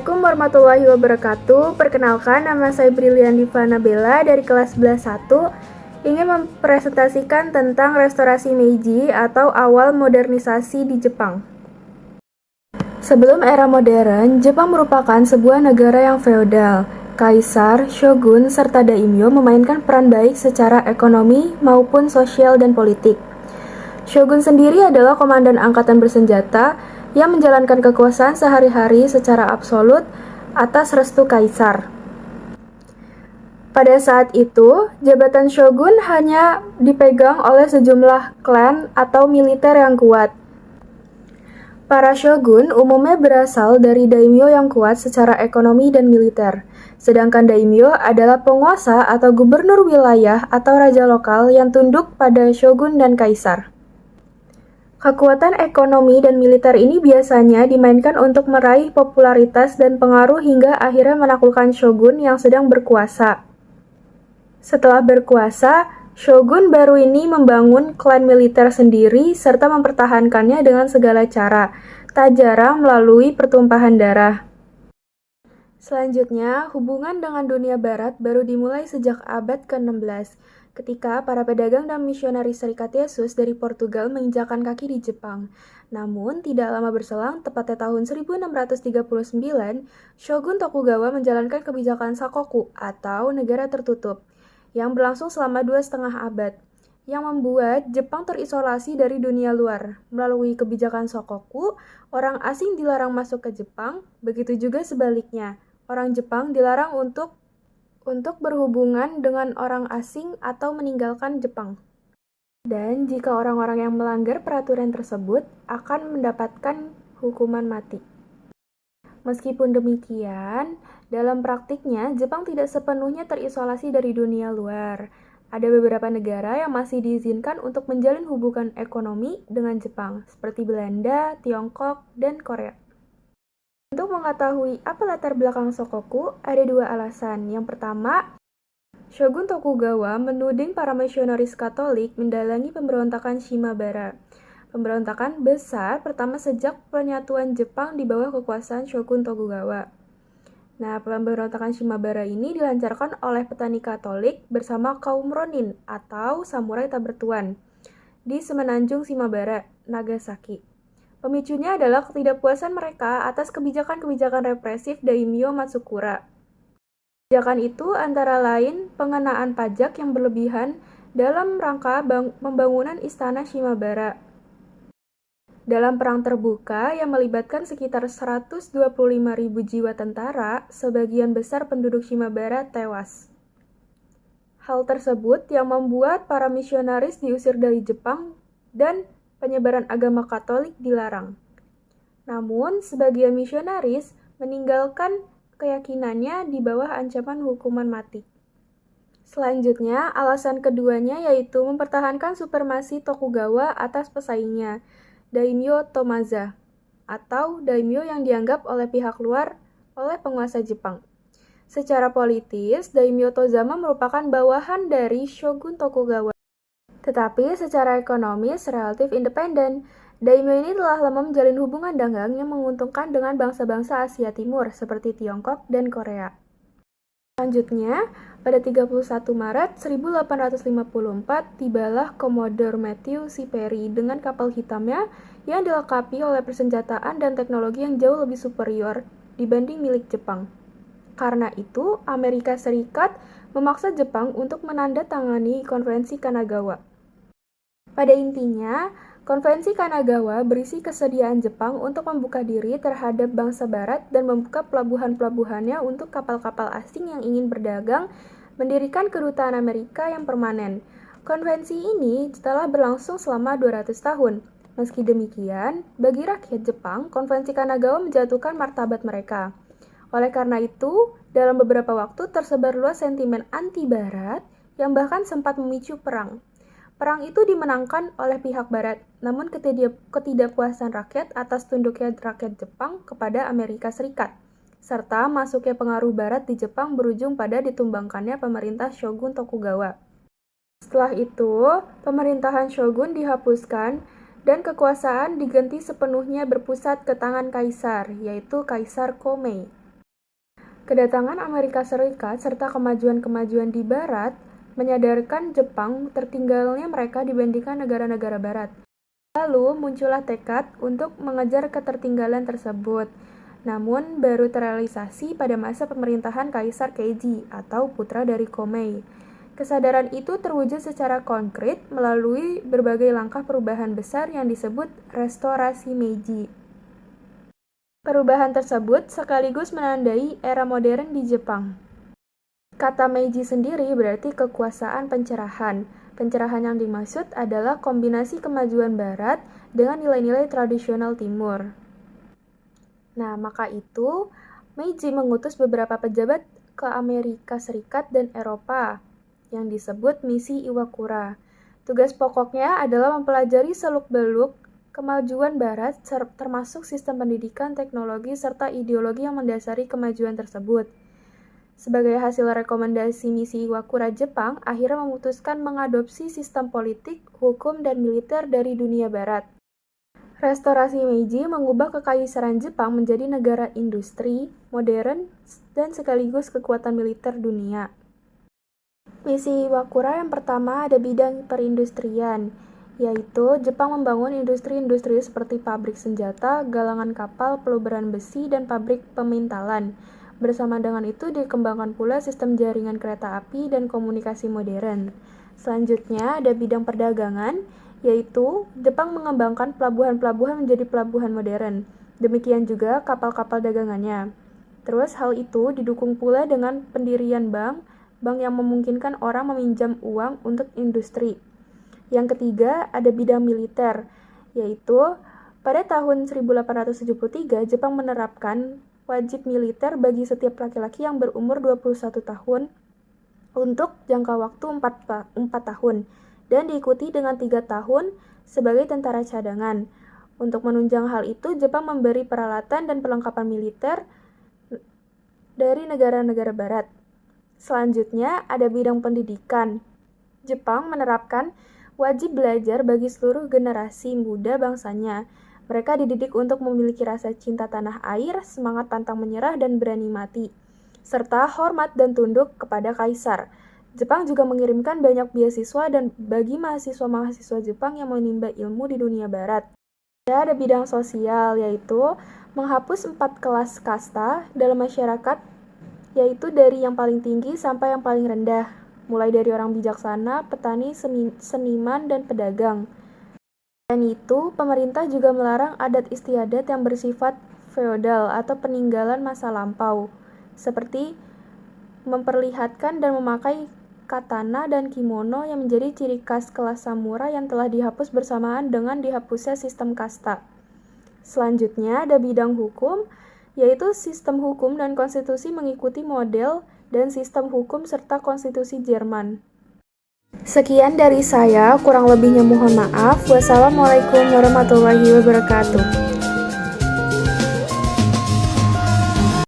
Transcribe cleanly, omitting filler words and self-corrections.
Assalamualaikum warahmatullahi wabarakatuh. Perkenalkan, nama saya Brilian Diva Nabela dari kelas 11-1, ingin mempresentasikan tentang restorasi Meiji atau awal modernisasi di Jepang. Sebelum era modern, Jepang merupakan sebuah negara yang feodal. Kaisar, shogun, serta daimyo memainkan peran baik secara ekonomi maupun sosial dan politik. Shogun sendiri adalah komandan angkatan bersenjata yang menjalankan kekuasaan sehari-hari secara absolut atas restu kaisar. Pada saat itu, jabatan shogun hanya dipegang oleh sejumlah klan atau militer yang kuat. Para shogun umumnya berasal dari daimyo yang kuat secara ekonomi dan militer, sedangkan daimyo adalah penguasa atau gubernur wilayah atau raja lokal yang tunduk pada shogun dan kaisar. Kekuatan ekonomi dan militer ini biasanya dimainkan untuk meraih popularitas dan pengaruh hingga akhirnya menaklukkan shogun yang sedang berkuasa. Setelah berkuasa, shogun baru ini membangun klan militer sendiri serta mempertahankannya dengan segala cara, tak jarang melalui pertumpahan darah. Selanjutnya, hubungan dengan dunia barat baru dimulai sejak abad ke-16, ketika para pedagang dan misionaris Serikat Yesus dari Portugal menginjakan kaki di Jepang. Namun, tidak lama berselang, tepatnya tahun 1639, Shogun Tokugawa menjalankan kebijakan Sakoku atau negara tertutup, yang berlangsung selama 2,5 abad, yang membuat Jepang terisolasi dari dunia luar. Melalui kebijakan Sakoku, orang asing dilarang masuk ke Jepang, begitu juga sebaliknya, orang Jepang dilarang untuk berhubungan dengan orang asing atau meninggalkan Jepang. Dan jika orang-orang yang melanggar peraturan tersebut akan mendapatkan hukuman mati. Meskipun demikian, dalam praktiknya Jepang tidak sepenuhnya terisolasi dari dunia luar. Ada beberapa negara yang masih diizinkan untuk menjalin hubungan ekonomi dengan Jepang, seperti Belanda, Tiongkok, dan Korea. Untuk mengetahui apa latar belakang Sakoku, ada dua alasan. Yang pertama, Shogun Tokugawa menuding para misionaris Katolik mendalangi pemberontakan Shimabara. Pemberontakan besar pertama sejak penyatuan Jepang di bawah kekuasaan Shogun Tokugawa. Nah, pemberontakan Shimabara ini dilancarkan oleh petani Katolik bersama kaum Ronin atau samurai tak bertuan di semenanjung Shimabara, Nagasaki. Pemicunya adalah ketidakpuasan mereka atas kebijakan-kebijakan represif Daimyo Matsukura. Kebijakan itu antara lain pengenaan pajak yang berlebihan dalam rangka pembangunan istana Shimabara. Dalam perang terbuka yang melibatkan sekitar 125.000 jiwa tentara, sebagian besar penduduk Shimabara tewas. Hal tersebut yang membuat para misionaris diusir dari Jepang dan penyebaran agama Katolik dilarang. Namun, sebagian misionaris meninggalkan keyakinannya di bawah ancaman hukuman mati. Selanjutnya, alasan keduanya yaitu mempertahankan supremasi Tokugawa atas pesaingnya, Daimyo Tomaza, atau daimyo yang dianggap oleh pihak luar oleh penguasa Jepang. Secara politis, Daimyo Tozama merupakan bawahan dari Shogun Tokugawa. Tetapi secara ekonomis relatif independen, daimyo ini telah lama menjalin hubungan dagang yang menguntungkan dengan bangsa-bangsa Asia Timur seperti Tiongkok dan Korea. Selanjutnya, pada 31 Maret 1854, tibalah Commodore Matthew C. Perry dengan kapal hitamnya yang dilengkapi oleh persenjataan dan teknologi yang jauh lebih superior dibanding milik Jepang. Karena itu, Amerika Serikat memaksa Jepang untuk menandatangani Konvensi Kanagawa. Pada intinya, Konvensi Kanagawa berisi kesediaan Jepang untuk membuka diri terhadap bangsa Barat dan membuka pelabuhan-pelabuhannya untuk kapal-kapal asing yang ingin berdagang, mendirikan kedutaan Amerika yang permanen. Konvensi ini telah berlangsung selama 200 tahun. Meski demikian, bagi rakyat Jepang, Konvensi Kanagawa menjatuhkan martabat mereka. Oleh karena itu, dalam beberapa waktu tersebar luas sentimen anti-Barat yang bahkan sempat memicu perang. Perang itu dimenangkan oleh pihak Barat, namun ketidakpuasan rakyat atas tunduknya rakyat Jepang kepada Amerika Serikat, serta masuknya pengaruh Barat di Jepang berujung pada ditumbangkannya pemerintah Shogun Tokugawa. Setelah itu, pemerintahan Shogun dihapuskan dan kekuasaan diganti sepenuhnya berpusat ke tangan kaisar, yaitu Kaisar Komei. Kedatangan Amerika Serikat serta kemajuan-kemajuan di Barat menyadarkan Jepang tertinggalnya mereka dibandingkan negara-negara Barat. Lalu muncullah tekad untuk mengejar ketertinggalan tersebut. Namun baru terrealisasi pada masa pemerintahan Kaisar Keiji atau putra dari Komei. Kesadaran itu terwujud secara konkret melalui berbagai langkah perubahan besar yang disebut restorasi Meiji. Perubahan tersebut sekaligus menandai era modern di Jepang. Kata Meiji sendiri berarti kekuasaan pencerahan. Pencerahan yang dimaksud adalah kombinasi kemajuan Barat dengan nilai-nilai tradisional Timur. Nah, maka itu Meiji mengutus beberapa pejabat ke Amerika Serikat dan Eropa yang disebut misi Iwakura. Tugas pokoknya adalah mempelajari seluk-beluk kemajuan Barat termasuk sistem pendidikan, teknologi, serta ideologi yang mendasari kemajuan tersebut. Sebagai hasil rekomendasi misi Iwakura, Jepang akhirnya memutuskan mengadopsi sistem politik, hukum, dan militer dari dunia Barat. Restorasi Meiji mengubah kekaisaran Jepang menjadi negara industri, modern, dan sekaligus kekuatan militer dunia. Misi Iwakura yang pertama ada bidang perindustrian, yaitu Jepang membangun industri-industri seperti pabrik senjata, galangan kapal, peluberan besi, dan pabrik pemintalan. Bersama dengan itu dikembangkan pula sistem jaringan kereta api dan komunikasi modern. Selanjutnya ada bidang perdagangan, yaitu Jepang mengembangkan pelabuhan-pelabuhan menjadi pelabuhan modern. Demikian juga kapal-kapal dagangannya. Terus hal itu didukung pula dengan pendirian bank yang memungkinkan orang meminjam uang untuk industri. Yang ketiga ada bidang militer, yaitu pada tahun 1873 Jepang menerapkan wajib militer bagi setiap laki-laki yang berumur 21 tahun untuk jangka waktu 4 tahun dan diikuti dengan 3 tahun sebagai tentara cadangan. Untuk menunjang hal itu, Jepang memberi peralatan dan perlengkapan militer dari negara-negara Barat. Selanjutnya ada bidang pendidikan. Jepang menerapkan wajib belajar bagi seluruh generasi muda bangsanya. Mereka dididik untuk memiliki rasa cinta tanah air, semangat pantang menyerah dan berani mati, serta hormat dan tunduk kepada kaisar. Jepang juga mengirimkan banyak beasiswa dan bagi mahasiswa-mahasiswa Jepang yang menimba ilmu di dunia Barat. Ada bidang sosial, yaitu menghapus 4 kelas kasta dalam masyarakat, yaitu dari yang paling tinggi sampai yang paling rendah, mulai dari orang bijaksana, petani, seniman, dan pedagang. Selain itu, pemerintah juga melarang adat istiadat yang bersifat feodal atau peninggalan masa lampau, seperti memperlihatkan dan memakai katana dan kimono yang menjadi ciri khas kelas samurai yang telah dihapus bersamaan dengan dihapusnya sistem kasta. Selanjutnya ada bidang hukum, yaitu sistem hukum dan konstitusi mengikuti model dan sistem hukum serta konstitusi Jerman. Sekian dari saya, kurang lebihnya mohon maaf. Wassalamualaikum warahmatullahi wabarakatuh.